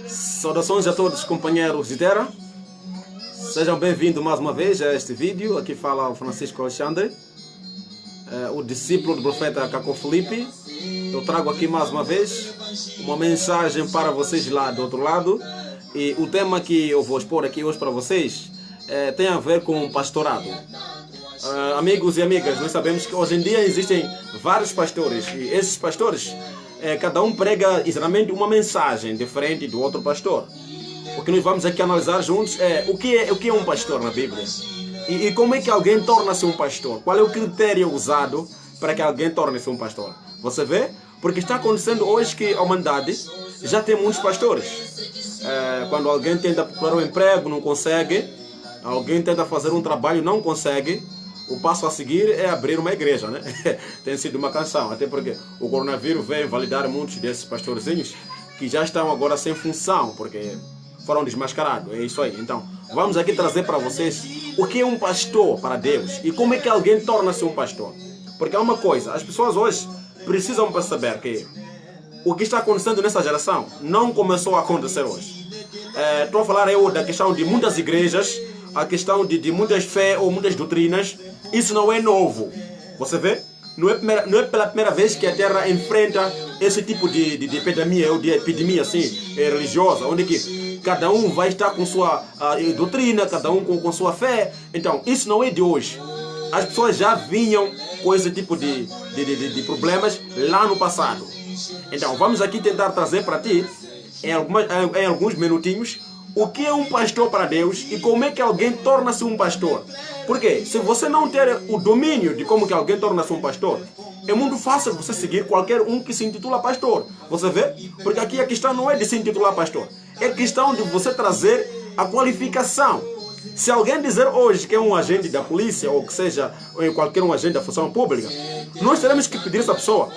Saudações a todos, companheiros de terra. Sejam bem-vindos mais uma vez a este vídeo. Aqui fala o Francisco Alexandre, o discípulo do profeta Caco Filipe. Eu trago aqui mais uma vez uma mensagem para vocês lá do outro lado. E o tema que eu vou expor aqui hoje para vocês tem a ver com o pastorado. Amigos e amigas, nós sabemos que hoje em dia existem vários pastores. E esses pastores, cada um prega exatamente uma mensagem diferente do outro pastor. O que nós vamos aqui analisar juntos é o que é um pastor na Bíblia. E como é que alguém torna-se um pastor? Qual é o critério usado para que alguém torne-se um pastor? Você vê? Porque está acontecendo hoje que a humanidade já tem muitos pastores. Quando alguém tenta procurar um emprego, não consegue. Alguém tenta fazer um trabalho, não consegue. O passo a seguir é abrir uma igreja, né? Tem sido uma canção, até porque o coronavírus veio validar muitos desses pastorzinhos que já estão agora sem função, porque foram desmascarados. É isso aí. Então, vamos aqui trazer para vocês o que é um pastor para Deus e como é que alguém torna-se um pastor. Porque é uma coisa, as pessoas hoje precisam perceber que o que está acontecendo nessa geração não começou a acontecer hoje. Estou a falar eu da questão de muitas igrejas, a questão de muitas fé ou muitas doutrinas. Isso não é novo. Você vê? Não é pela primeira vez que a Terra enfrenta esse tipo de epidemia ou de epidemia assim, religiosa, onde que cada um vai estar com sua doutrina, cada um com sua fé. Então, isso não é de hoje. As pessoas já vinham com esse tipo de problemas lá no passado. Então, vamos aqui tentar trazer para ti, em alguns minutinhos, o que é um pastor para Deus e como é que alguém torna-se um pastor. Porque se você não ter o domínio de como que alguém torna-se um pastor, é muito fácil você seguir qualquer um que se intitula pastor. Você vê? Porque aqui a questão não é de se intitular pastor. É questão de você trazer a qualificação. Se alguém dizer hoje que é um agente da polícia ou que seja qualquer um agente da função pública, nós teremos que pedir a essa pessoa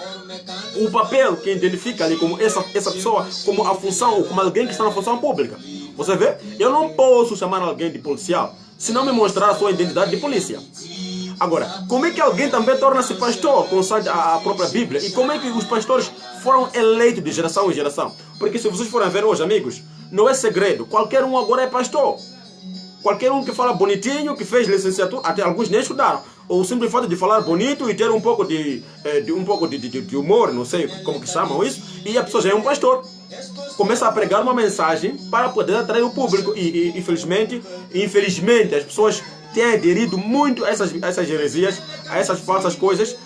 o papel que identifica ali como essa pessoa, como a função ou como alguém que está na função pública. Você vê? Eu não posso chamar alguém de policial se não me mostrar a sua identidade de polícia. Agora, como é que alguém também torna-se pastor consoante a própria Bíblia? E como é que os pastores foram eleitos de geração em geração? Porque se vocês forem ver hoje, amigos, não é segredo. Qualquer um agora é pastor. Qualquer um que fala bonitinho, que fez licenciatura, até alguns nem estudaram. Ou o simples fato de falar bonito e ter um pouco de humor, não sei como que chamam isso, e a pessoa já é um pastor. Começa a pregar uma mensagem para poder atrair o público. E infelizmente, as pessoas têm aderido muito a essas heresias, a essas falsas coisas.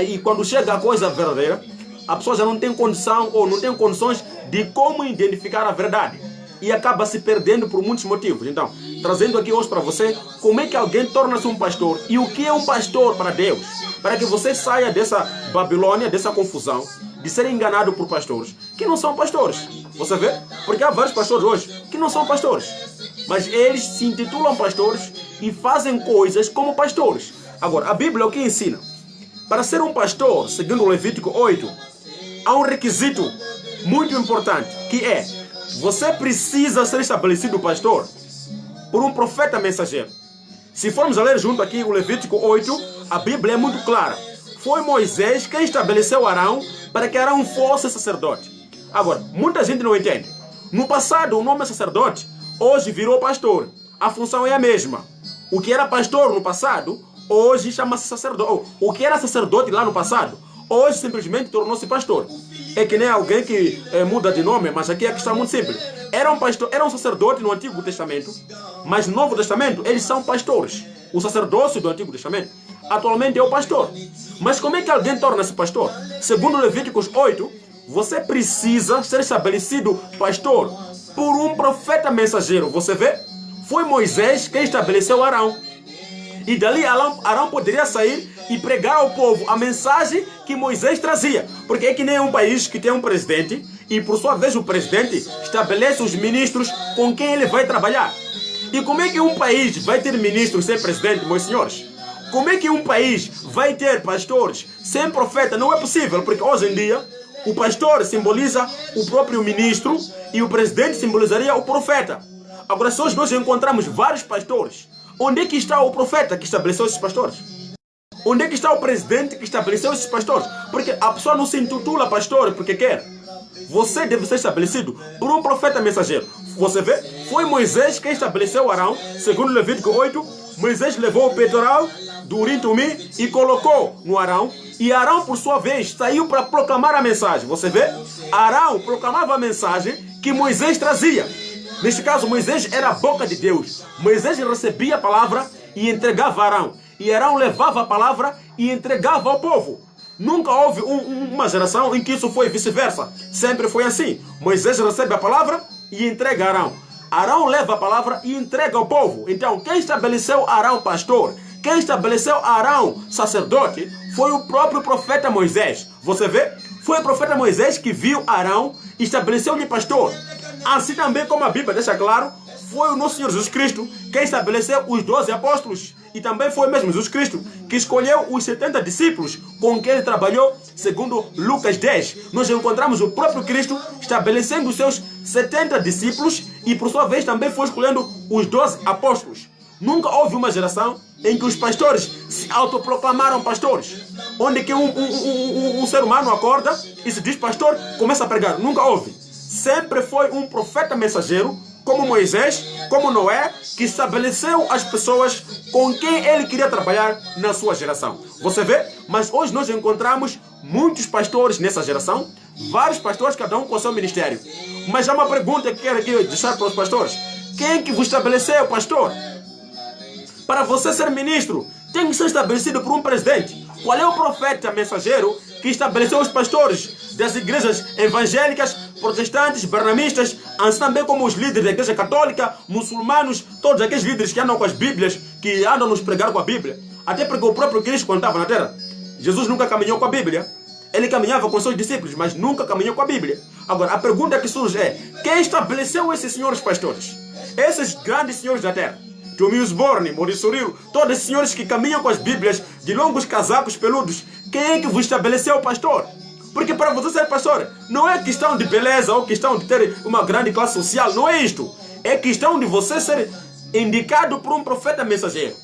E quando chega a coisa verdadeira, a pessoa já não tem condição ou não tem condições de como identificar a verdade. E acaba se perdendo por muitos motivos. Então, trazendo aqui hoje para você como é que alguém torna-se um pastor e o que é um pastor para Deus. Para que você saia dessa Babilônia, dessa confusão, de ser enganado por pastores que não são pastores. Você vê? Porque há vários pastores hoje que não são pastores. Mas eles se intitulam pastores e fazem coisas como pastores. Agora, a Bíblia é o que ensina? Para ser um pastor, segundo o Levítico 8, há um requisito muito importante, que é: você precisa ser estabelecido pastor por um profeta mensageiro. Se formos a ler junto aqui o Levítico 8, a Bíblia é muito clara. Foi Moisés quem estabeleceu Arão para que Arão fosse sacerdote. Agora, muita gente não entende. No passado, o nome é sacerdote, hoje virou pastor. A função é a mesma. O que era pastor no passado, hoje chama-se sacerdote. O que era sacerdote lá no passado, hoje simplesmente tornou-se pastor. É que nem alguém que muda de nome, mas aqui a questão é muito simples. Era um sacerdote no Antigo Testamento, mas no Novo Testamento eles são pastores. O sacerdócio do Antigo Testamento atualmente é o pastor. Mas como é que alguém torna-se pastor? Segundo Levíticos 8, você precisa ser estabelecido pastor por um profeta mensageiro. Você vê? Foi Moisés quem estabeleceu Arão. E dali Arão poderia sair e pregar ao povo a mensagem que Moisés trazia. Porque é que nem um país que tem um presidente e por sua vez o presidente estabelece os ministros com quem ele vai trabalhar. E como é que um país vai ter ministros sem presidente, meus senhores? Como é que um país vai ter pastores sem profeta? Não é possível, porque hoje em dia o pastor simboliza o próprio ministro e o presidente simbolizaria o profeta. Agora, se hoje nós encontramos vários pastores, onde é que está o profeta que estabeleceu esses pastores? Onde é que está o presidente que estabeleceu esses pastores? Porque a pessoa não se intitula pastor porque quer. você deve ser estabelecido por um profeta mensageiro. Você vê? Foi Moisés quem estabeleceu Arão. Segundo Levítico 8, Moisés levou o peitoral do Urim Tumim e colocou no Arão. E Arão, por sua vez, saiu para proclamar a mensagem. Você vê? Arão proclamava a mensagem que Moisés trazia. Neste caso, Moisés era a boca de Deus. Moisés recebia a palavra e entregava a Arão. E Arão levava a palavra e entregava ao povo. Nunca houve uma geração em que isso foi vice-versa. Sempre foi assim. Moisés recebe a palavra e entrega a Arão. Arão leva a palavra e entrega ao povo. Então, quem estabeleceu Arão pastor, quem estabeleceu Arão sacerdote, foi o próprio profeta Moisés. Você vê? Foi o profeta Moisés que viu Arão e estabeleceu-lhe pastor. Assim também como a Bíblia deixa claro, foi o nosso Senhor Jesus Cristo quem estabeleceu os 12 apóstolos. E também foi mesmo Jesus Cristo que escolheu os 70 discípulos com quem ele trabalhou, segundo Lucas 10. Nós encontramos o próprio Cristo estabelecendo os seus 70 discípulos e por sua vez também foi escolhendo os 12 apóstolos. Nunca houve uma geração em que os pastores se autoproclamaram pastores. Onde que um ser humano acorda e se diz pastor, começa a pregar. Nunca houve. Sempre foi um profeta mensageiro, como Moisés, como Noé, que estabeleceu as pessoas com quem ele queria trabalhar na sua geração. Você vê? Mas hoje nós encontramos muitos pastores nessa geração, vários pastores, cada um com o seu ministério. Mas há uma pergunta que quero aqui deixar para os pastores. Quem que vos estabeleceu, pastor? Para você ser ministro, tem que ser estabelecido por um presidente. Qual é o profeta mensageiro que estabeleceu os pastores das igrejas evangélicas, protestantes, barnamistas, assim também como os líderes da igreja católica, muçulmanos, todos aqueles líderes que andam com as Bíblias, que andam nos pregar com a Bíblia? Até porque o próprio Cristo, quando estava na terra, Jesus nunca caminhou com a Bíblia. Ele caminhava com seus discípulos, mas nunca caminhou com a Bíblia. Agora, a pergunta que surge é: quem estabeleceu esses senhores pastores? Esses grandes senhores da terra? Tommy Osborne, Maurício Rio, todos esses senhores que caminham com as Bíblias de longos casacos peludos, quem é que vos estabeleceu pastor? Porque para você ser pastor, não é questão de beleza ou questão de ter uma grande classe social, não é isto. É questão de você ser indicado por um profeta mensageiro.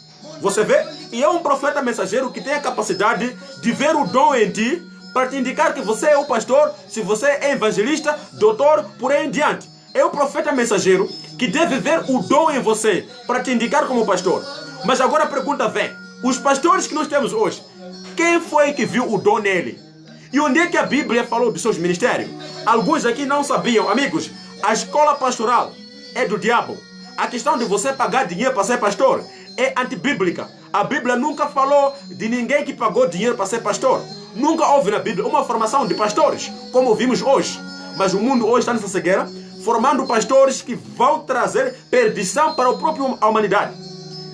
Você vê? E é um profeta mensageiro que tem a capacidade de ver o dom em ti para te indicar que você é o pastor, se você é evangelista, doutor, por aí em diante. É o profeta mensageiro que deve ver o dom em você para te indicar como pastor. Mas agora a pergunta vem: os pastores que nós temos hoje, quem foi que viu o dom nele? E onde é que a Bíblia falou dos seus ministérios? Alguns aqui não sabiam, amigos. A escola pastoral é do diabo. A questão de você pagar dinheiro para ser pastor é antibíblica. A Bíblia nunca falou de ninguém que pagou dinheiro para ser pastor. Nunca houve na Bíblia uma formação de pastores, como vimos hoje. Mas o mundo hoje está nessa cegueira, formando pastores que vão trazer perdição para a própria humanidade.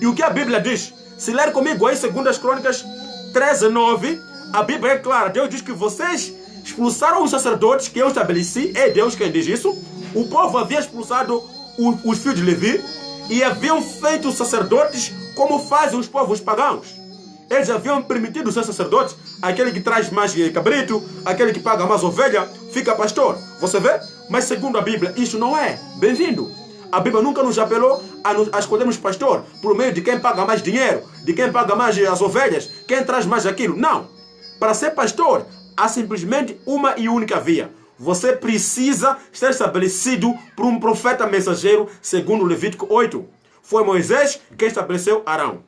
E o que a Bíblia diz? Se ler comigo aí 2 Crônicas 13:9, a Bíblia é clara. Deus diz que vocês expulsaram os sacerdotes que eu estabeleci. É Deus quem diz isso. O povo havia expulsado os filhos de Levi e haviam feito sacerdotes como fazem os povos pagãos. Eles haviam permitido ser sacerdotes. Aquele que traz mais cabrito, aquele que paga mais ovelha, fica pastor. Você vê? Mas segundo a Bíblia, isso não é bem-vindo. A Bíblia nunca nos apelou a escolhermos pastor por meio de quem paga mais dinheiro, de quem paga mais as ovelhas, quem traz mais aquilo. Não. Para ser pastor, há simplesmente uma e única via. Você precisa ser estabelecido por um profeta mensageiro, segundo Levítico 8. Foi Moisés quem estabeleceu Arão.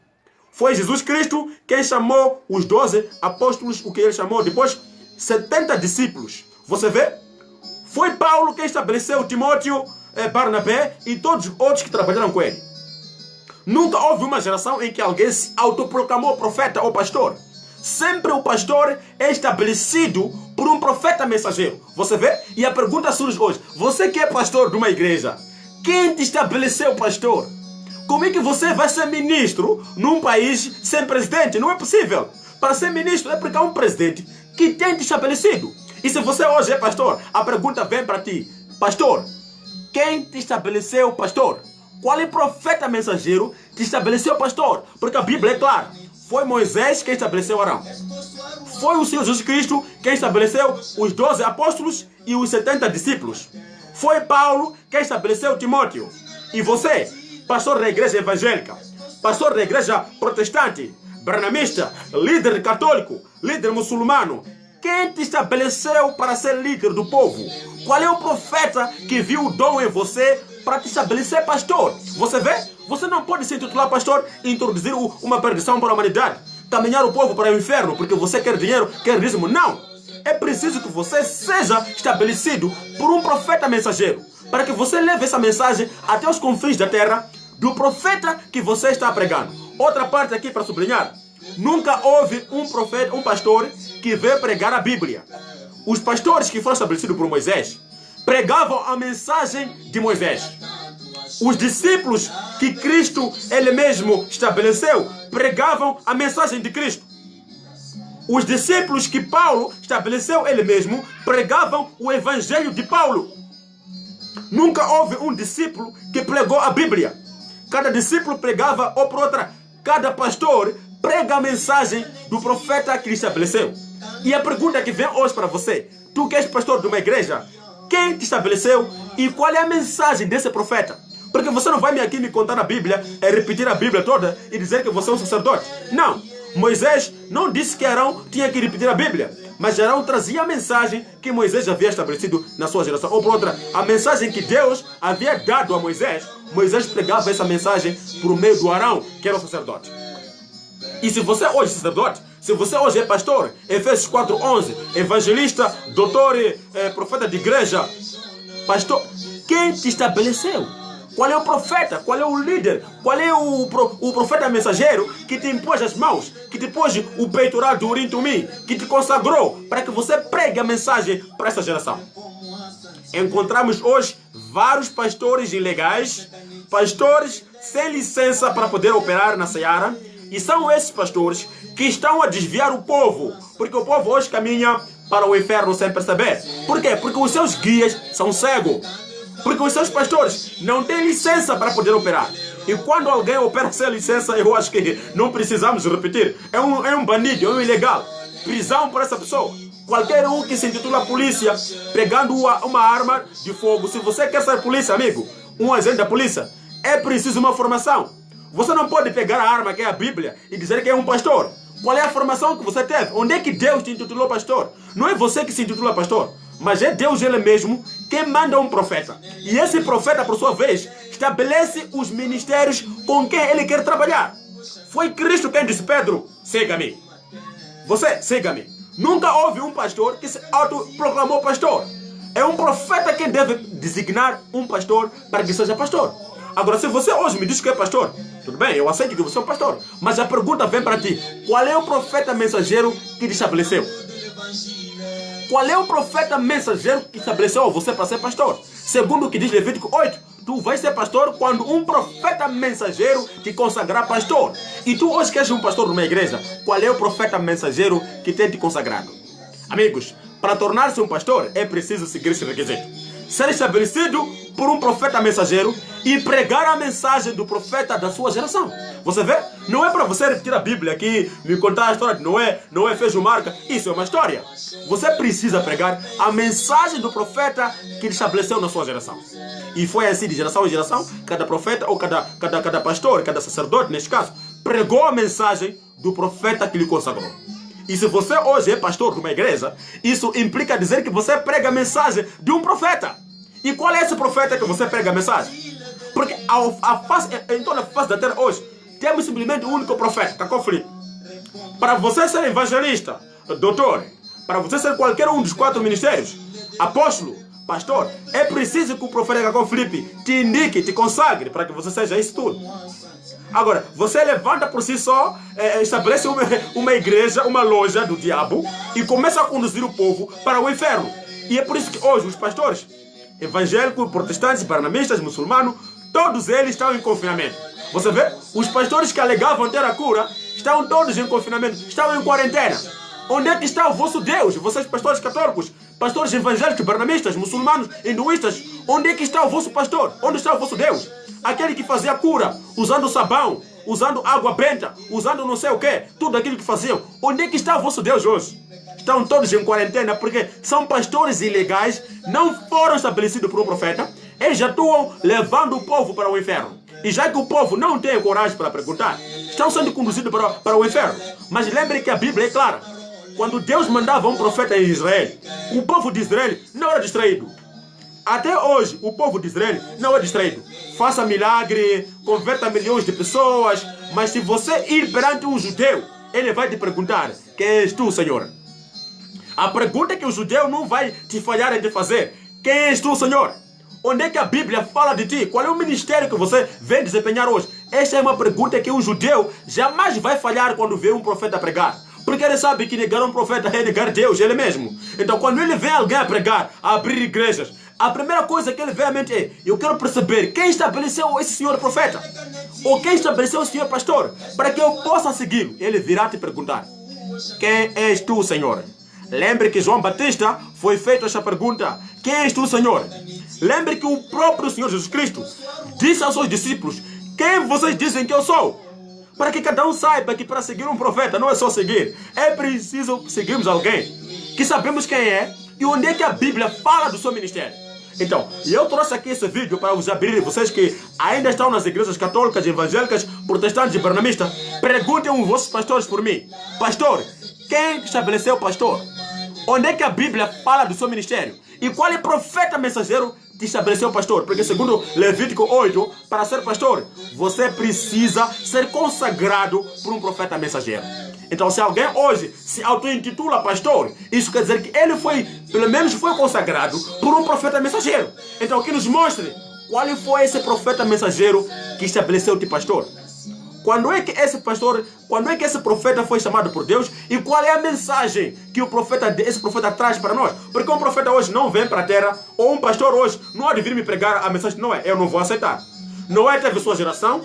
Foi Jesus Cristo quem chamou os 12 apóstolos, o que ele chamou depois 70 discípulos. Você vê? Foi Paulo quem estabeleceu Timóteo, Barnabé e todos os outros que trabalharam com ele. Nunca houve uma geração em que alguém se autoproclamou profeta ou pastor. Sempre o pastor é estabelecido por um profeta mensageiro. Você vê? E a pergunta surge hoje: você que é pastor de uma igreja, quem te estabeleceu pastor? Como é que você vai ser ministro num país sem presidente? Não é possível. Para ser ministro é porque há um presidente que tem te estabelecido. E se você hoje é pastor, a pergunta vem para ti: pastor, quem te estabeleceu pastor? Qual é o profeta mensageiro que te estabeleceu pastor? Porque a Bíblia é clara. Foi Moisés quem estabeleceu Arão. Foi o Senhor Jesus Cristo quem estabeleceu os 12 apóstolos e os 70 discípulos. Foi Paulo quem estabeleceu Timóteo. E você, pastor da igreja evangélica, pastor da igreja protestante, barnamista, líder católico, líder muçulmano, Quem te estabeleceu para ser líder do povo? Qual é o profeta que viu o dom em você para te estabelecer pastor? Você vê? Você não pode se intitular pastor e introduzir uma perdição para a humanidade. Caminhar o povo para o inferno porque você quer dinheiro, quer dízimo. Não! É preciso que você seja estabelecido por um profeta mensageiro, para que você leve essa mensagem até os confins da terra do profeta que você está pregando. Outra parte aqui para sublinhar. Nunca houve um profeta, um pastor que veio pregar a Bíblia. Os pastores que foram estabelecidos por Moisés pregavam a mensagem de Moisés. Os discípulos que Cristo ele mesmo estabeleceu pregavam a mensagem de Cristo. Os discípulos que Paulo estabeleceu ele mesmo pregavam o evangelho de Paulo. Nunca houve um discípulo que pregou a Bíblia. Cada discípulo pregava ou por outra. Cada pastor prega a mensagem do profeta que ele estabeleceu. E a pergunta que vem hoje para você: tu que és pastor de uma igreja, quem te estabeleceu e qual é a mensagem desse profeta? Porque você não vai aqui me contar a Bíblia, repetir a Bíblia toda e dizer que você é um sacerdote. Não. Moisés não disse que Arão tinha que repetir a Bíblia, mas Arão trazia a mensagem que Moisés havia estabelecido na sua geração. Ou por outra, a mensagem que Deus havia dado a Moisés, Moisés pregava essa mensagem por meio do Arão, que era o sacerdote. E se você hoje é sacerdote, se você hoje é pastor, Efésios 4:11, evangelista, doutor, profeta de igreja, pastor, quem te estabeleceu? Qual é o profeta? Qual é o líder? Qual é o profeta mensageiro que te impôs as mãos, que te pôs o peitoral do Urim Tumim, que te consagrou para que você pregue a mensagem para essa geração? Encontramos hoje vários pastores ilegais, pastores sem licença para poder operar na seara, e são esses pastores que estão a desviar o povo, porque o povo hoje caminha para o inferno sem perceber. Por quê? Porque os seus guias são cegos. Porque os seus pastores não têm licença para poder operar. E quando alguém opera sem licença, eu acho que não precisamos repetir. É um bandido, é um ilegal. Prisão por essa pessoa. Qualquer um que se intitula polícia, pegando uma arma de fogo. Se você quer ser polícia, amigo, um agente da polícia, é preciso uma formação. Você não pode pegar a arma que é a Bíblia e dizer que é um pastor. Qual é a formação que você teve? Onde é que Deus te intitulou pastor? Não é você que se intitula pastor, mas é Deus ele mesmo quem manda um profeta. E esse profeta, por sua vez, estabelece os ministérios com quem ele quer trabalhar. Foi Cristo quem disse: Pedro, siga-me. Você, siga-me. Nunca houve um pastor que se autoproclamou pastor. É um profeta quem deve designar um pastor para que seja pastor. Agora, se você hoje me diz que é pastor, tudo bem, eu aceito que você é um pastor. Mas a pergunta vem para ti: qual é o profeta mensageiro que te estabeleceu? Qual é o profeta mensageiro que estabeleceu você para ser pastor? Segundo o que diz Levítico 8, tu vais ser pastor quando um profeta mensageiro te consagrar pastor. E tu hoje queres um pastor de uma igreja, qual é o profeta mensageiro que tem te consagrado? Amigos, para tornar-se um pastor é preciso seguir esse requisito: ser estabelecido por um profeta mensageiro e pregar a mensagem do profeta da sua geração. Você vê? Não é para você repetir a Bíblia aqui, me contar a história de Noé fez uma arca. Isso é uma história. Você precisa pregar a mensagem do profeta que ele estabeleceu na sua geração. E foi assim de geração em geração, cada profeta ou cada pastor, cada sacerdote, neste caso, pregou a mensagem do profeta que lhe consagrou. E se você hoje é pastor de uma igreja, isso implica dizer que você prega a mensagem de um profeta. E qual é esse profeta que você prega a mensagem? Porque em toda a face da terra hoje, temos simplesmente um único profeta, Cacó Filipe. Para você ser evangelista, doutor, para você ser qualquer um dos 4 ministérios, apóstolo, pastor, é preciso que o profeta Cacó Filipe te indique, te consagre para que você seja isso tudo. Agora, você levanta por si só, estabelece uma igreja, uma loja do diabo e começa a conduzir o povo para o inferno. E é por isso que hoje os pastores evangélicos, protestantes, barnabistas, muçulmanos, todos eles estão em confinamento. Você vê? Os pastores que alegavam ter a cura estão todos em confinamento, estão em quarentena. Onde é que está o vosso Deus? Vocês pastores católicos, pastores evangélicos, barnabistas, muçulmanos, hinduístas, onde é que está o vosso pastor? Onde está o vosso Deus? Aquele que fazia cura, usando sabão, usando água benta, usando não sei o que, tudo aquilo que faziam. Onde é que está o vosso Deus hoje? Estão todos em quarentena porque são pastores ilegais, não foram estabelecidos por um profeta, eles atuam levando o povo para o inferno. E já que o povo não tem coragem para perguntar, estão sendo conduzidos para o inferno. Mas lembre que a Bíblia é clara. quando Deus mandava um profeta em Israel, o povo de Israel não era distraído. Até hoje, o povo de Israel não é distraído. Faça milagre, converta milhões de pessoas, mas se você ir perante um judeu, ele vai te perguntar: quem és tu, Senhor? A pergunta que o judeu não vai te falhar em te fazer: quem és tu, Senhor? Onde é que a Bíblia fala de ti? Qual é o ministério que você vem desempenhar hoje? Esta é uma pergunta que um judeu jamais vai falhar quando vê um profeta pregar. Porque ele sabe que negar um profeta é negar Deus, ele mesmo. Então, quando ele vê alguém a pregar, a abrir igrejas, a primeira coisa que ele vê à mente é: eu quero perceber quem estabeleceu esse senhor profeta, ou quem estabeleceu esse senhor pastor, para que eu possa segui-lo. Ele virá te perguntar: quem és tu, Senhor? Lembre que João Batista foi feito essa pergunta: quem és tu, Senhor? Lembre que o próprio Senhor Jesus Cristo disse aos seus discípulos: quem vocês dizem que eu sou? Para que cada um saiba que para seguir um profeta não é só seguir, é preciso seguirmos alguém que sabemos quem é e onde é que a Bíblia fala do seu ministério. Então, eu trouxe aqui esse vídeo para vos abrir, vocês que ainda estão nas igrejas católicas, evangélicas, protestantes e barnamistas. Perguntem os vossos pastores por mim: pastor, quem estabeleceu o pastor? Onde é que a Bíblia fala do seu ministério? E qual é o profeta mensageiro que estabeleceu o pastor? Porque segundo Levítico 8, para ser pastor, você precisa ser consagrado por um profeta mensageiro. Então, se alguém hoje se auto-intitula pastor, isso quer dizer que ele foi, pelo menos foi consagrado por um profeta mensageiro. Então, que nos mostre qual foi esse profeta mensageiro que estabeleceu-te pastor. Quando é que esse profeta foi chamado por Deus e qual é a mensagem que esse profeta traz para nós? Porque um profeta hoje não vem para a terra, ou um pastor hoje não há de vir me pregar a mensagem: Noé, eu não vou aceitar. Noé teve sua geração,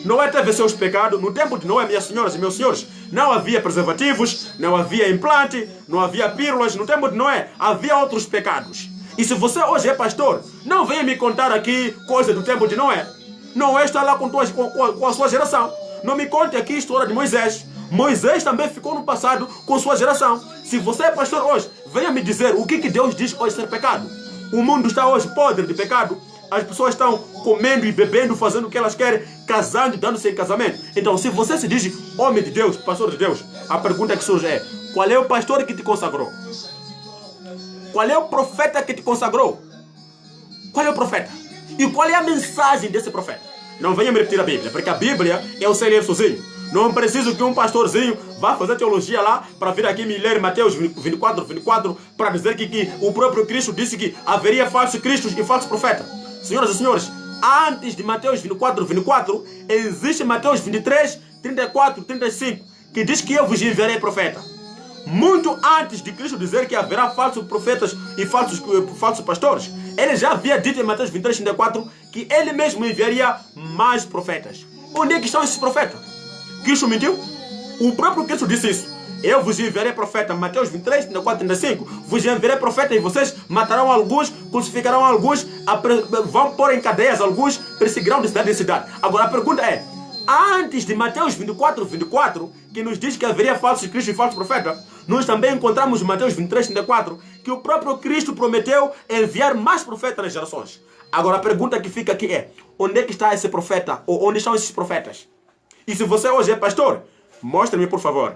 Noé teve seus pecados. No tempo de Noé, minhas senhoras e meus senhores, não havia preservativos, não havia implante, não havia pílulas. No tempo de Noé havia outros pecados. E se você hoje é pastor, não venha me contar aqui coisas do tempo de Noé. Noé está lá com a sua geração. Não me conte aqui a história de Moisés. Moisés também ficou no passado com sua geração. Se você é pastor hoje, venha me dizer o que Deus diz hoje ser pecado. O mundo está hoje podre de pecado. As pessoas estão comendo e bebendo, fazendo o que elas querem, casando e dando-se em casamento. Então, se você se diz homem de Deus, pastor de Deus, a pergunta que surge é: qual é o pastor que te consagrou? Qual é o profeta que te consagrou? Qual é o profeta? E qual é a mensagem desse profeta? Não venha me repetir a Bíblia, porque a Bíblia eu sei ler sozinho. Não preciso que um pastorzinho vá fazer teologia lá para vir aqui me ler Mateus 24 para dizer que o próprio Cristo disse que haveria falsos cristos e falsos profetas. Senhoras e senhores, antes de Mateus 24, existe Mateus 23, 34, 35, que diz que eu vos enviarei profeta. Muito antes de Cristo dizer que haverá falsos profetas e falsos pastores, ele já havia dito em Mateus 23, 34 que ele mesmo enviaria mais profetas. Onde é que estão esses profetas? Cristo mentiu? O próprio Cristo disse isso: eu vos enviarei profeta. Mateus 23, 34, 35. Vos enviarei profeta e vocês matarão alguns, crucificarão alguns, vão pôr em cadeias alguns, perseguirão de cidade em cidade. Agora a pergunta é: antes de Mateus 24, que nos diz que haveria falsos cristos e falsos profetas, nós também encontramos em Mateus 23, 34, que o próprio Cristo prometeu enviar mais profetas nas gerações. Agora a pergunta que fica aqui é: onde é que está esse profeta? Ou onde estão esses profetas? E se você hoje é pastor, mostre-me por favor,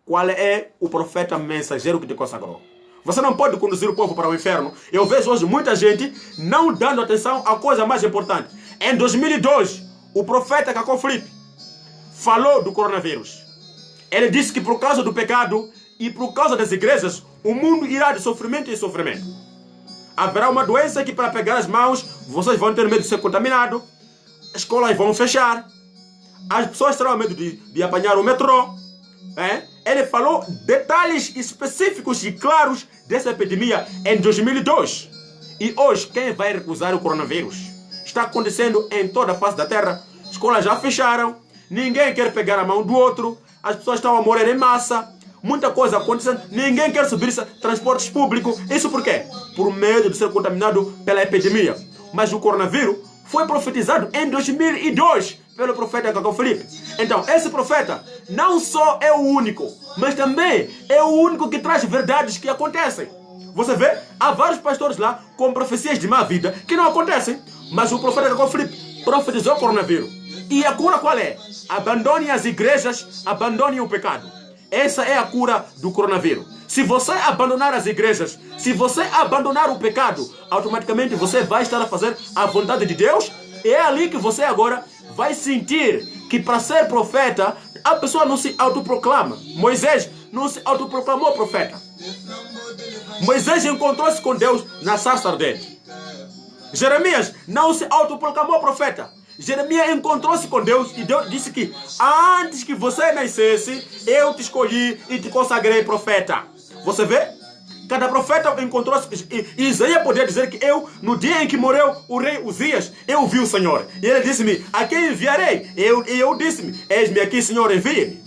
qual é o profeta mensageiro que te consagrou. Você não pode conduzir o povo para o inferno. Eu vejo hoje muita gente não dando atenção à coisa mais importante. Em 2002, o profeta Cacoflipe falou do coronavírus. Ele disse que por causa do pecado e por causa das igrejas, o mundo irá de sofrimento em sofrimento. Haverá uma doença que para pegar as mãos, vocês vão ter medo de ser contaminado, as escolas vão fechar, as pessoas terão medo de apanhar o metrô. Ele falou detalhes específicos e claros dessa epidemia em 2002. E hoje, quem vai recusar o coronavírus? Está acontecendo em toda a face da terra. Escolas já fecharam, ninguém quer pegar a mão do outro, as pessoas estão a morrer em massa, muita coisa acontecendo, ninguém quer subir transportes públicos. Isso por quê? Por medo de ser contaminado pela epidemia. Mas o coronavírus foi profetizado em 2002 pelo profeta Cacoflipe. Então, esse profeta não só é o único, mas também é o único que traz verdades que acontecem. Você vê, há vários pastores lá com profecias de má vida que não acontecem. Mas o profeta Cacoflipe profetizou o coronavírus. E a cura qual é? Abandonem as igrejas, abandonem o pecado. Essa é a cura do coronavírus. Se você abandonar as igrejas, se você abandonar o pecado, automaticamente você vai estar a fazer a vontade de Deus. E é ali que você agora vai sentir que para ser profeta, a pessoa não se autoproclama. Moisés não se autoproclamou profeta. Moisés encontrou-se com Deus na sarça ardente. Jeremias não se autoproclamou profeta. Jeremias encontrou-se com Deus e Deus disse que antes que você nascesse, eu te escolhi e te consagrei profeta. Você vê? Cada profeta encontrou-se. E Isaías podia dizer que eu, no dia em que morreu o rei Uzias, eu vi o Senhor. E ele disse-me, a quem enviarei? E eu disse-me, eis-me aqui, Senhor, envie-me.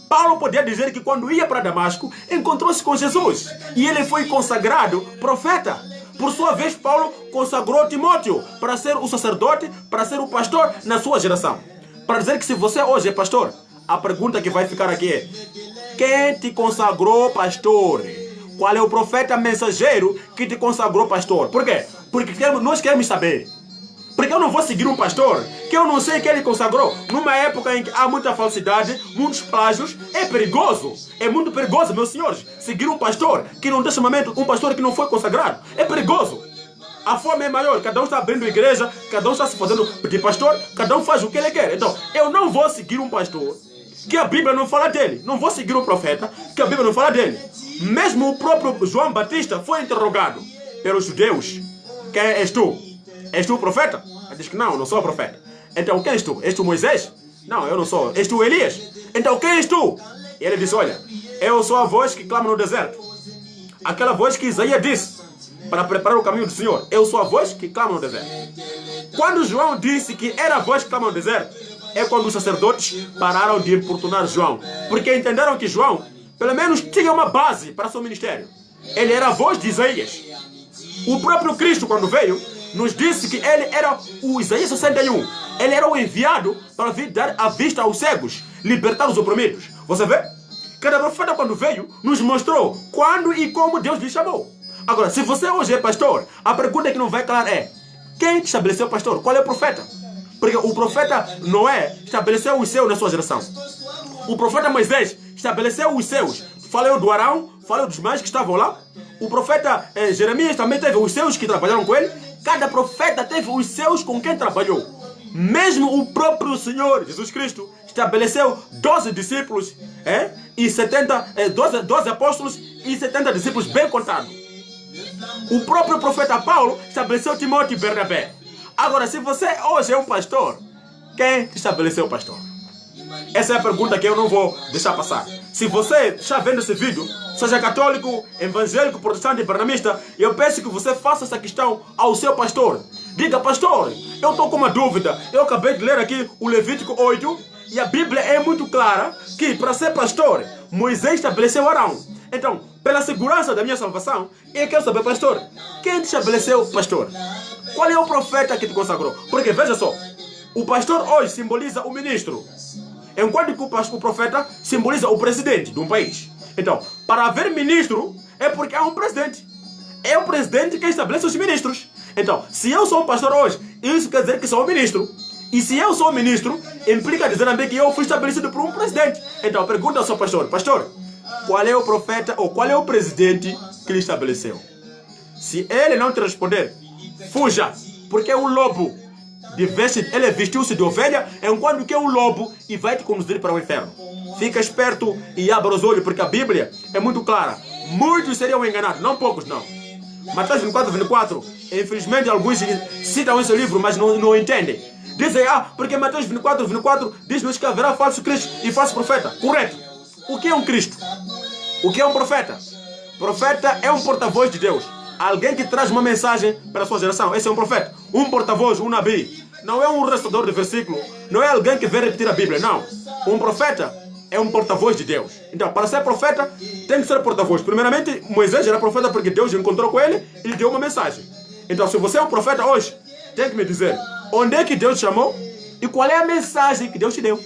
Paulo podia dizer que quando ia para Damasco, encontrou-se com Jesus. E ele foi consagrado profeta. Por sua vez, Paulo consagrou Timóteo para ser o sacerdote, para ser o pastor na sua geração. Para dizer que se você hoje é pastor, a pergunta que vai ficar aqui é: quem te consagrou pastor? Qual é o profeta mensageiro que te consagrou pastor? Por quê? Porque nós queremos saber. Porque eu não vou seguir um pastor que eu não sei quem ele consagrou. Numa época em que há muita falsidade, muitos plágios, é perigoso. É muito perigoso, meus senhores, seguir um pastor que não tem chamamento, um pastor que não foi consagrado. É perigoso. A fome é maior, cada um está abrindo igreja, cada um está se fazendo de pastor, cada um faz o que ele quer. Então, eu não vou seguir um pastor que a Bíblia não fala dele. Não vou seguir um profeta que a Bíblia não fala dele. Mesmo o próprio João Batista foi interrogado pelos judeus. Quem és tu? És tu o profeta? Ele diz que não, não sou o profeta. Então quem és tu? És tu Moisés? Não, eu não sou. És tu Elias? Então quem és tu? E ele disse, olha, eu sou a voz que clama no deserto. Aquela voz que Isaías disse para preparar o caminho do Senhor. Eu sou a voz que clama no deserto. Quando João disse que era a voz que clama no deserto, é quando os sacerdotes pararam de importunar João. Porque entenderam que João, pelo menos, tinha uma base para seu ministério. Ele era a voz de Isaías. O próprio Cristo, quando veio, nos disse que ele era o Isaías 61. Ele era o enviado para vir dar a vista aos cegos, libertar os oprimidos. Você vê? Cada profeta, quando veio, nos mostrou quando e como Deus lhe chamou. Agora, se você hoje é pastor, a pergunta que não vai calar é: quem estabeleceu o pastor? Qual é o profeta? Porque o profeta Noé estabeleceu os seus na sua geração. O profeta Moisés estabeleceu os seus. Falei do Arão, falei dos mais que estavam lá. O profeta Jeremias também teve os seus que trabalharam com ele. Cada profeta teve os seus com quem trabalhou. Mesmo o próprio Senhor Jesus Cristo estabeleceu 12 discípulos e 12 apóstolos e 70 discípulos bem contados. O próprio profeta Paulo estabeleceu Timóteo e Bernabé. Agora, se você hoje é um pastor, quem estabeleceu o pastor? Essa é a pergunta que eu não vou deixar passar. Se você está vendo esse vídeo, seja católico, evangélico, protestante, bernamista, eu peço que você faça essa questão ao seu pastor. Diga, pastor, eu estou com uma dúvida. Eu acabei de ler aqui o Levítico 8 e a Bíblia é muito clara que para ser pastor, Moisés estabeleceu Arão. Então, pela segurança da minha salvação, eu quero saber, pastor, quem te estabeleceu pastor? Qual é o profeta que te consagrou? Porque veja só, o pastor hoje simboliza o ministro, enquanto que o profeta simboliza o presidente de um país. Então, para haver ministro, é porque há um presidente. É o presidente que estabelece os ministros. Então, se eu sou um pastor hoje, isso quer dizer que sou um ministro. E se eu sou um ministro, implica dizer também que eu fui estabelecido por um presidente. Então, pergunta ao seu pastor: pastor, qual é o profeta ou qual é o presidente que lhe estabeleceu? Se ele não te responder, fuja, porque é um lobo. Ele vestiu-se de ovelha, enquanto que é um lobo e vai te conduzir para o inferno. Fica esperto e abra os olhos, porque a Bíblia é muito clara. Muitos seriam enganados, não poucos não. Mateus 24, 24. Infelizmente alguns citam esse livro, mas não entendem. Dizem, porque Mateus 24, 24 diz-nos que haverá falso Cristo e falso profeta. Correto. O que é um Cristo? O que é um profeta? Profeta é um porta-voz de Deus. Alguém que traz uma mensagem para a sua geração. Esse é um profeta. Um porta-voz, um nabi. Não é um recitador de versículo. Não é alguém que vem repetir a Bíblia. Não. Um profeta é um porta-voz de Deus. Então, para ser profeta, tem que ser porta-voz. Primeiramente, Moisés era profeta porque Deus encontrou com ele e lhe deu uma mensagem. Então, se você é um profeta hoje, tem que me dizer onde é que Deus te chamou e qual é a mensagem que Deus te deu.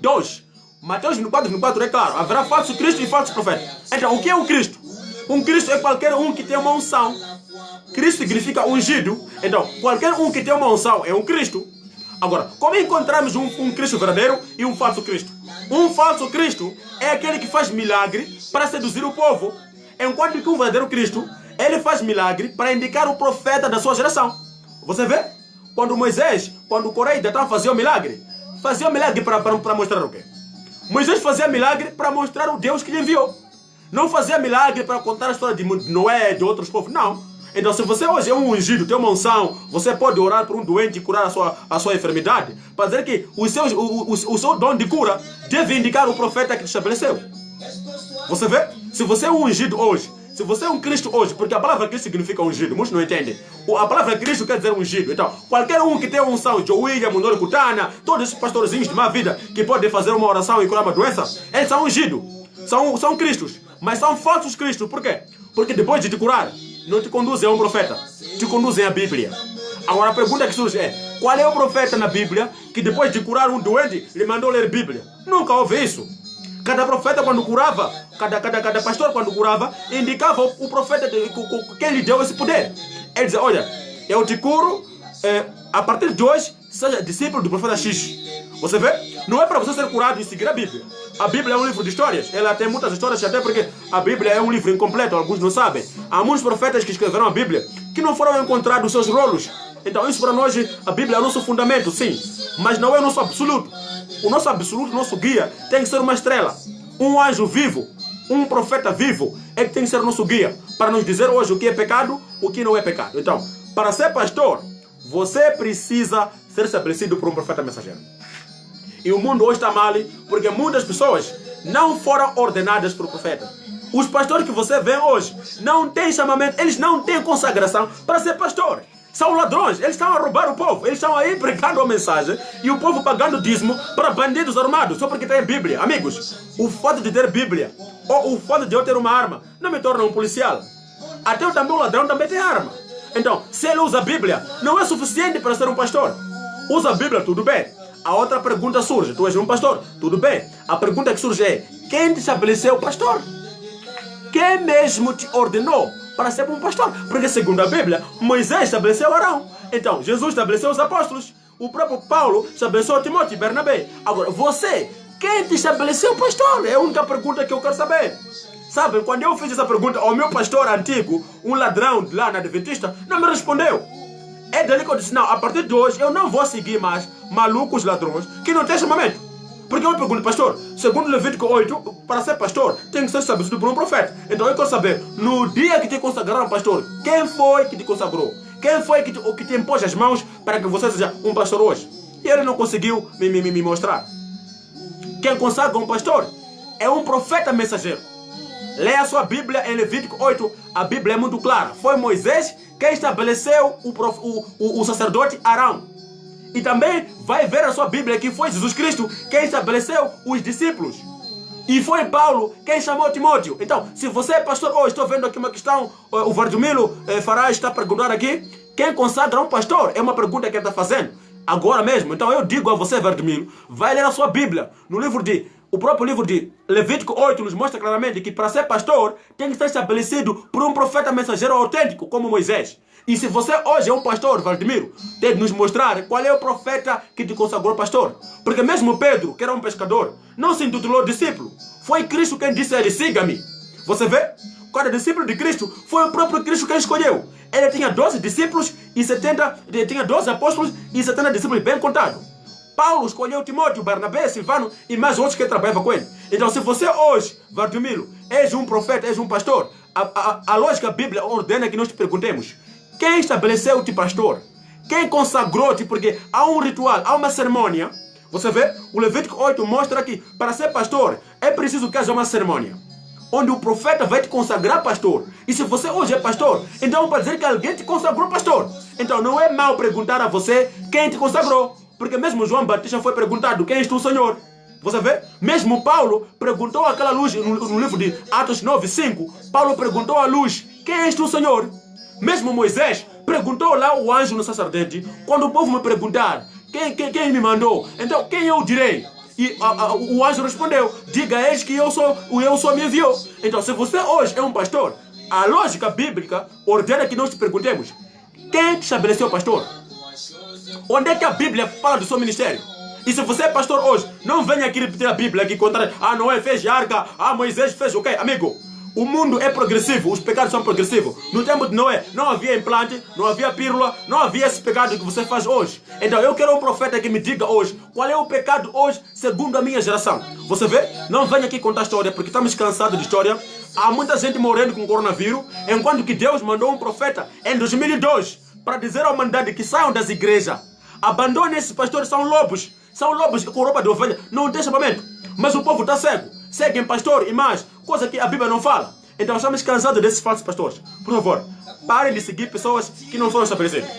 2. Mateus 24, 24 é claro. Haverá falso Cristo e falso profeta. Então, o que é o Cristo? Um Cristo é qualquer um que tem uma unção. Cristo significa ungido. Então, qualquer um que tem uma unção é um Cristo. Agora, como encontramos um Cristo verdadeiro e um falso Cristo? Um falso Cristo é aquele que faz milagre para seduzir o povo, enquanto que um verdadeiro Cristo, ele faz milagre para indicar o profeta da sua geração. Você vê? Quando Moisés, quando o Correio de Datã fazia o milagre para mostrar o quê? Moisés fazia milagre para mostrar o Deus que lhe enviou. Não fazia milagre para contar a história de Noé, de outros povos, não. Então, se você hoje é um ungido, tem uma unção, você pode orar por um doente e curar a sua enfermidade, para dizer que o seu dom de cura deve indicar o profeta que te estabeleceu. Você vê? Se você é um ungido hoje, se você é um Cristo hoje, porque a palavra Cristo significa ungido, muitos não entendem. A palavra Cristo quer dizer ungido. Então, qualquer um que tenha unção, Joe William, Mundoro Kutana, todos esses pastorzinhos de má vida que podem fazer uma oração e curar uma doença, eles são ungidos. São Cristos, mas são falsos Cristos. Por quê? Porque depois de te curar, não te conduzem a um profeta, te conduzem à Bíblia. Agora a pergunta que surge é: qual é o profeta na Bíblia que depois de curar um doente, lhe mandou ler Bíblia? Nunca houve isso. Cada profeta quando curava, cada pastor quando curava, indicava o profeta quem lhe deu esse poder. Ele dizia: olha, eu te curo, a partir de hoje, seja discípulo do profeta X. Você vê? Não é para você ser curado e seguir a Bíblia. A Bíblia é um livro de histórias. Ela tem muitas histórias, até porque a Bíblia é um livro incompleto, alguns não sabem. Há muitos profetas que escreveram a Bíblia que não foram encontrados seus rolos. Então isso para nós, a Bíblia é o nosso fundamento, sim. Mas não é o nosso absoluto. O nosso absoluto, o nosso guia, tem que ser uma estrela. Um anjo vivo, um profeta vivo, é que tem que ser o nosso guia. Para nos dizer hoje o que é pecado, o que não é pecado. Então, para ser pastor, você precisa ser estabelecido por um profeta mensageiro. E o mundo hoje está mal porque muitas pessoas não foram ordenadas por profeta. Os pastores que você vê hoje não têm chamamento, eles não têm consagração para ser pastor. São ladrões, eles estão a roubar o povo, eles estão aí pregando a mensagem e o povo pagando dízimo para bandidos armados, só porque tem Bíblia. Amigos, o fato de ter Bíblia ou o fato de eu ter uma arma não me torna um policial. Até o ladrão também tem arma. Então, se ele usa a Bíblia, não é suficiente para ser um pastor. Usa a Bíblia, tudo bem. A outra pergunta surge: tu és um pastor? Tudo bem. A pergunta que surge é: quem te estabeleceu pastor? Quem mesmo te ordenou para ser um pastor? Porque segundo a Bíblia, Moisés estabeleceu Arão. Então, Jesus estabeleceu os apóstolos. O próprio Paulo estabeleceu Timóteo e Bernabé. Agora, você, quem te estabeleceu pastor? É a única pergunta que eu quero saber. Sabe, quando eu fiz essa pergunta ao meu pastor antigo, um ladrão lá na Adventista, não me respondeu. É dali que eu disse: não, a partir de hoje eu não vou seguir mais malucos ladrões que não têm chamamento. Porque eu pergunto: pastor, segundo Levítico 8, para ser pastor, tem que ser estabelecido por um profeta. Então eu quero saber, no dia que te consagraram pastor, quem foi que te consagrou? Quem foi que te impôs as mãos para que você seja um pastor hoje? E ele não conseguiu me mostrar. Quem consagra um pastor é um profeta mensageiro. Leia a sua Bíblia em Levítico 8, a Bíblia é muito clara. Foi Moisés quem estabeleceu o sacerdote Arão. E também vai ver a sua Bíblia que foi Jesus Cristo quem estabeleceu os discípulos. E foi Paulo quem chamou Timóteo. Então, se você é pastor hoje, estou vendo aqui uma questão, o Vardumilo Farage está perguntando aqui, quem consagra um pastor? É uma pergunta que ele está fazendo. Agora mesmo, então eu digo a você, Vardumilo, vai ler a sua Bíblia. No livro o próprio livro de Levítico 8 nos mostra claramente que para ser pastor tem que ser estabelecido por um profeta mensageiro autêntico como Moisés. E se você hoje é um pastor, Valdemiro, tem de nos mostrar qual é o profeta que te consagrou pastor. Porque mesmo Pedro, que era um pescador, não se intitulou discípulo. Foi Cristo quem disse a ele: siga-me. Você vê? Cada discípulo de Cristo foi o próprio Cristo quem escolheu. Ele tinha 12 discípulos e 70, tinha 12 apóstolos e 70 discípulos bem contados. Paulo escolheu Timóteo, Barnabé, Silvano e mais outros que trabalhavam com ele. Então, se você hoje, Vardumilo, és um profeta, és um pastor, a lógica bíblica ordena que nós te perguntemos: quem estabeleceu-te pastor? Quem consagrou-te? Porque há um ritual, há uma cerimônia. Você vê? O Levítico 8 mostra que para ser pastor é preciso que haja uma cerimônia onde o profeta vai te consagrar pastor. E se você hoje é pastor, então pode dizer que alguém te consagrou pastor. Então não é mal perguntar a você quem te consagrou. Porque mesmo João Batista foi perguntado: quem és tu, Senhor? Você vê? Mesmo Paulo perguntou àquela luz, no livro de Atos 9:5, Paulo perguntou à luz: quem és tu, Senhor? Mesmo Moisés perguntou lá o anjo no sacerdote: quando o povo me perguntar quem me mandou, então quem eu direi? E o anjo respondeu: diga a eles que eu sou me enviou. Então, se você hoje é um pastor, a lógica bíblica ordena que nós te perguntemos: quem te estabeleceu pastor? Onde é que a Bíblia fala do seu ministério? E se você é pastor hoje, não venha aqui repetir a Bíblia aqui contra, Noé fez arca, Moisés fez o quê? Amigo, o mundo é progressivo, os pecados são progressivos. No tempo de Noé não havia implante, não havia pílula, não havia esse pecado que você faz hoje. Então eu quero um profeta que me diga hoje qual é o pecado hoje segundo a minha geração. Você vê? Não venha aqui contar história porque estamos cansados de história. Há muita gente morrendo com coronavírus, enquanto que Deus mandou um profeta em 2002 para dizer à humanidade que saiam das igrejas. Abandonem esses pastores, são lobos com roupa de ovelha, não tem chamamento. Mas o povo está cego, seguem pastor e mais, coisa que a Bíblia não fala. Então estamos cansados desses falsos pastores. Por favor, parem de seguir pessoas que não foram estabelecidas.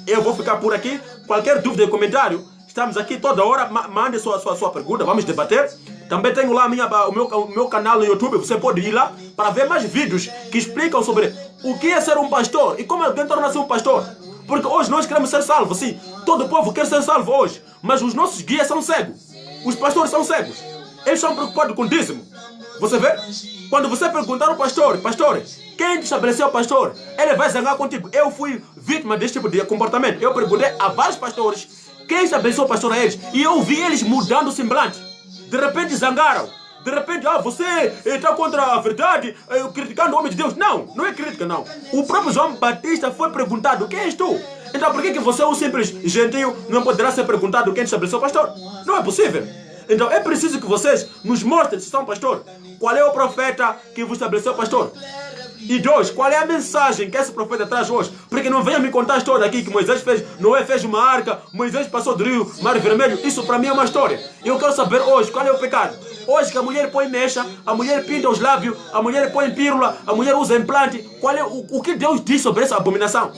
Eu vou ficar por aqui. Qualquer dúvida e comentário, estamos aqui toda hora. Mande sua pergunta, vamos debater. Também tenho lá o meu canal no YouTube, você pode ir lá para ver mais vídeos que explicam sobre o que é ser um pastor e como alguém torna-se um pastor. Porque hoje nós queremos ser salvos, sim. Todo o povo quer ser salvo hoje. Mas os nossos guias são cegos. Os pastores são cegos. Eles estão preocupados com o dízimo. Você vê? Quando você perguntar ao pastor, quem te estabeleceu o pastor? Ele vai zangar contigo. Eu fui vítima desse tipo de comportamento. Eu perguntei a vários pastores quem estabeleceu o pastor a eles. E eu vi eles mudando o semblante. De repente zangaram. De repente, você está contra a verdade, criticando o homem de Deus. Não, não é crítica, não. O próprio João Batista foi perguntado, quem és tu? Então por que você, um simples gentio, não poderá ser perguntado quem estabeleceu o pastor? Não é possível. Então é preciso que vocês nos mostrem se são pastor. Qual é o profeta que vos estabeleceu o pastor? E dois, qual é a mensagem que esse profeta traz hoje? Porque não venha me contar a história aqui que Moisés fez, Noé fez uma arca, Moisés passou do rio, Mar Vermelho. Isso para mim é uma história. Eu quero saber hoje qual é o pecado. Hoje que a mulher põe mecha, a mulher pinta os lábios, a mulher põe pílula, a mulher usa implante. Qual é o que Deus diz sobre essa abominação?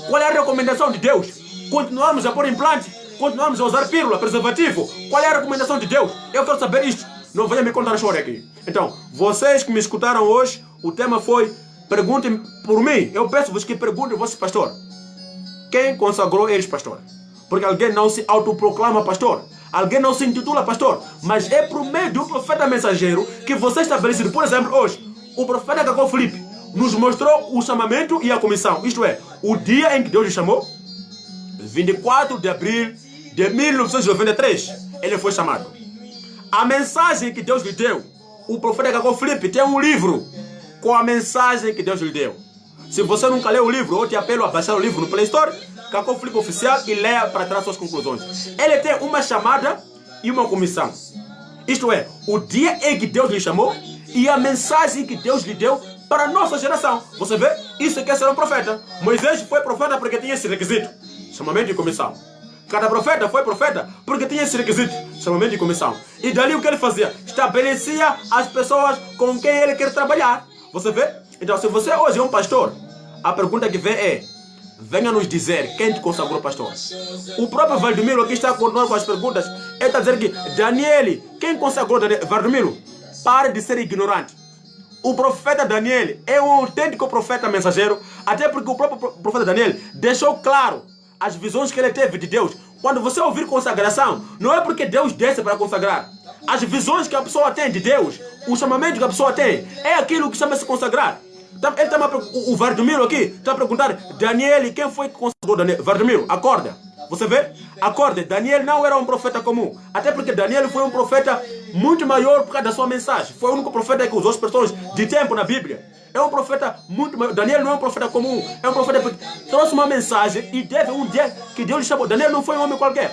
Qual é a recomendação de Deus? Continuamos a pôr implante? Continuamos a usar pílula, preservativo? Qual é a recomendação de Deus? Eu quero saber isto. Não venha me contar a história aqui. Então, vocês que me escutaram hoje, o tema foi perguntem por mim. Eu peço-vos que perguntem ao vosso pastor. Quem consagrou eles pastor? Porque alguém não se autoproclama pastor. Alguém não se intitula pastor. Mas é por meio do profeta mensageiro que você é estabelecido. Por exemplo, hoje, o profeta Cacó Felipe nos mostrou o chamamento e a comissão. Isto é, o dia em que Deus lhe chamou, 24 de abril de 1993, ele foi chamado. A mensagem que Deus lhe deu, o profeta Cacó Felipe tem um livro com a mensagem que Deus lhe deu. Se você nunca leu o livro, eu te apelo a baixar o livro no Play Store, Cacó Felipe Oficial, e leia para tirar suas conclusões. Ele tem uma chamada e uma comissão. Isto é, o dia em que Deus lhe chamou e a mensagem que Deus lhe deu para a nossa geração. Você vê? Isso é que é ser um profeta. Moisés foi profeta porque tinha esse requisito. Chamamento e comissão. Cada profeta foi profeta porque tinha esse requisito. Chamamento e comissão. E dali o que ele fazia? Estabelecia as pessoas com quem ele quer trabalhar. Você vê? Então, se você hoje é um pastor, a pergunta que vem é: venha nos dizer quem te consagrou pastor. O próprio Valdemiro aqui está continuando com as perguntas. Ele está dizendo que Daniel, quem consagrou Daniel? Valdemiro, pare de ser ignorante. O profeta Daniel é um autêntico profeta mensageiro, até porque o próprio profeta Daniel deixou claro as visões que ele teve de Deus. Quando você ouvir consagração, não é porque Deus desce para consagrar. As visões que a pessoa tem de Deus, o chamamento que a pessoa tem, é aquilo que chama-se consagrar. Ele tá, o Valdemiro aqui está a perguntar, Daniel, quem foi que consagrou Daniel? Valdemiro, acorda. Você vê? Acorda, Daniel não era um profeta comum. Até porque Daniel foi um profeta muito maior por causa da sua mensagem. Foi o único profeta que usou expressões de tempo na Bíblia. É um profeta muito maior. Daniel não é um profeta comum. É um profeta que trouxe uma mensagem e teve um dia que Deus lhe chamou. Daniel não foi um homem qualquer.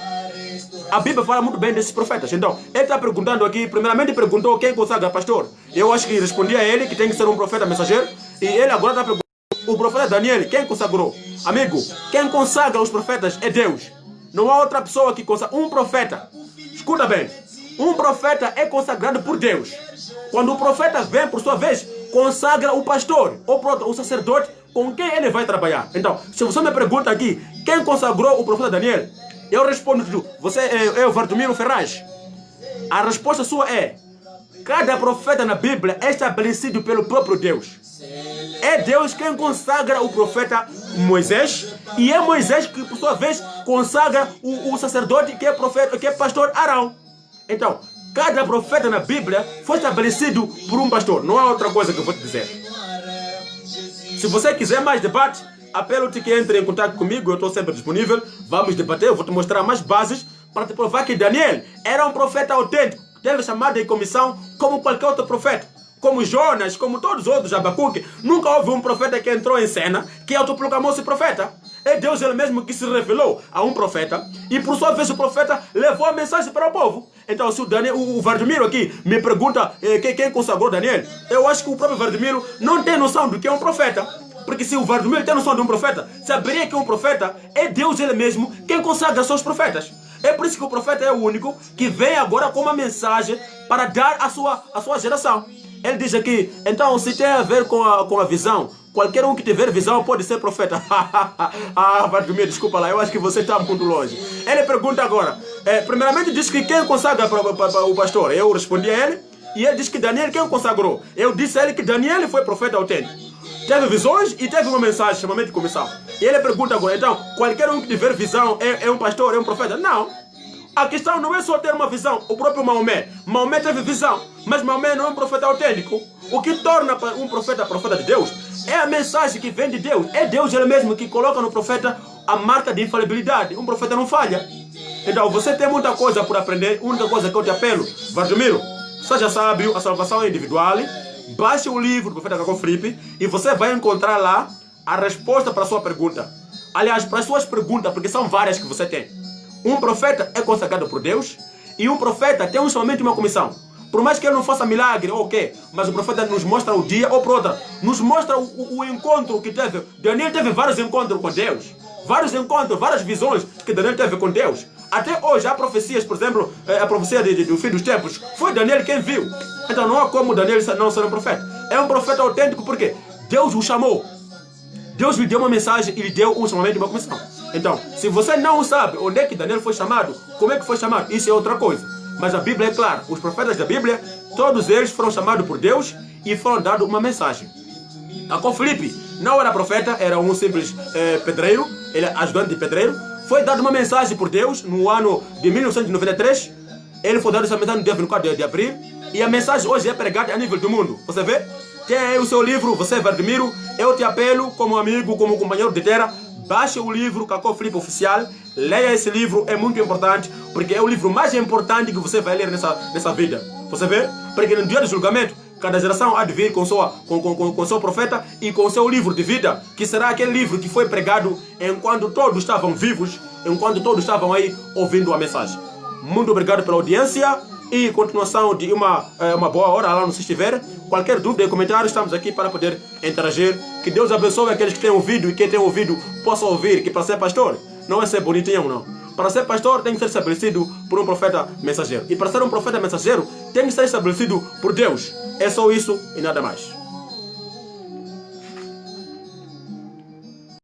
A Bíblia fala muito bem desses profetas. Então, ele está perguntando aqui, primeiramente perguntou quem consagra pastor. Eu acho que respondi a ele que tem que ser um profeta mensageiro. E ele agora está perguntando, o profeta Daniel, quem consagrou? Amigo, quem consagra os profetas é Deus. Não há outra pessoa que consagra. Um profeta, escuta bem, um profeta é consagrado por Deus. Quando o profeta vem, por sua vez, consagra o pastor, ou o sacerdote, com quem ele vai trabalhar. Então, se você me pergunta aqui, quem consagrou o profeta Daniel? Eu respondo, você é o Valdemiro Ferraz. A resposta sua é: cada profeta na Bíblia é estabelecido pelo próprio Deus. É Deus quem consagra o profeta Moisés, e é Moisés que, por sua vez, consagra o sacerdote que é profeta, que é pastor Arão. Então, cada profeta na Bíblia foi estabelecido por um pastor. Não há outra coisa que eu vou te dizer. Se você quiser mais debate, apelo-te que entre em contato comigo, eu estou sempre disponível. Vamos debater, eu vou te mostrar mais bases para te provar que Daniel era um profeta autêntico, teve chamada em comissão como qualquer outro profeta. Como Jonas, como todos os outros, Abacuque, nunca houve um profeta que entrou em cena que autoproclamou-se profeta. É Deus ele mesmo que se revelou a um profeta e por sua vez o profeta levou a mensagem para o povo. Então se o Vardimiro aqui me pergunta quem consagrou Daniel, eu acho que o próprio Vardimiro não tem noção do que é um profeta. Porque se o Vardimiro tem noção de um profeta, saberia que um profeta é Deus ele mesmo quem consagra seus profetas. É por isso que o profeta é o único que vem agora com uma mensagem para dar à sua geração. Ele diz aqui, então se tem a ver com a visão, qualquer um que tiver visão pode ser profeta. Vardimiro, desculpa lá, eu acho que você está muito longe. Ele pergunta agora, primeiramente diz que quem consagra para o pastor? Eu respondi a ele, e ele diz que Daniel quem consagrou? Eu disse a ele que Daniel foi profeta autêntico. Teve visões e teve uma mensagem, chamamento de comissão. E ele pergunta agora, então, qualquer um que tiver visão é um pastor, é um profeta? Não. A questão não é só ter uma visão. O próprio Maomé teve visão, mas Maomé não é um profeta autêntico. O que torna um profeta de Deus é a mensagem que vem de Deus. É Deus ele mesmo que coloca no profeta a marca de infalibilidade. Um profeta não falha. Então você tem muita coisa por aprender. A única coisa que eu te apelo, Vardimiro, seja sábio, a salvação é individual. Baixe o livro do profeta Cacó Filipe e você vai encontrar lá a resposta para a sua pergunta. Aliás, para as suas perguntas, porque são várias que você tem. Um profeta é consagrado por Deus e um profeta tem um chamamento e uma comissão. Por mais que ele não faça milagre ou o quê, mas o profeta nos mostra o dia ou por outra, nos mostra o encontro que teve. Daniel teve vários encontros com Deus. Vários encontros, várias visões que Daniel teve com Deus. Até hoje há profecias, por exemplo, a profecia do fim dos tempos. Foi Daniel quem viu. Então não há como Daniel não ser um profeta. É um profeta autêntico porque Deus o chamou. Deus lhe deu uma mensagem e lhe deu um chamamento e uma comissão. Então, se você não sabe onde é que Daniel foi chamado, como é que foi chamado, isso é outra coisa. Mas a Bíblia é clara. Os profetas da Bíblia, todos eles foram chamados por Deus e foram dados uma mensagem. Cacó Filipe não era profeta, era um simples pedreiro, ele é ajudante de pedreiro. Foi dado uma mensagem por Deus no ano de 1993. Ele foi dado essa mensagem no dia 24 de abril. E a mensagem hoje é pregada a nível do mundo. Você vê? Tem aí o seu livro, você Vardimiro. Eu te apelo como amigo, como companheiro de terra. Baixe o livro Cacó Filipe Oficial. Leia esse livro, é muito importante. Porque é o livro mais importante que você vai ler nessa vida. Você vê? Porque no dia do julgamento, cada geração há de vir com seu profeta e com seu livro de vida, que será aquele livro que foi pregado enquanto todos estavam vivos, enquanto todos estavam aí ouvindo a mensagem. Muito obrigado pela audiência e continuação de uma boa hora lá no se estiver. Qualquer dúvida e comentário, estamos aqui para poder interagir. Que Deus abençoe aqueles que têm ouvido e quem tem ouvido possa ouvir que para ser pastor não é ser bonitinho, não. Para ser pastor tem que ser estabelecido por um profeta mensageiro. E para ser um profeta mensageiro tem que ser estabelecido por Deus. É só isso e nada mais.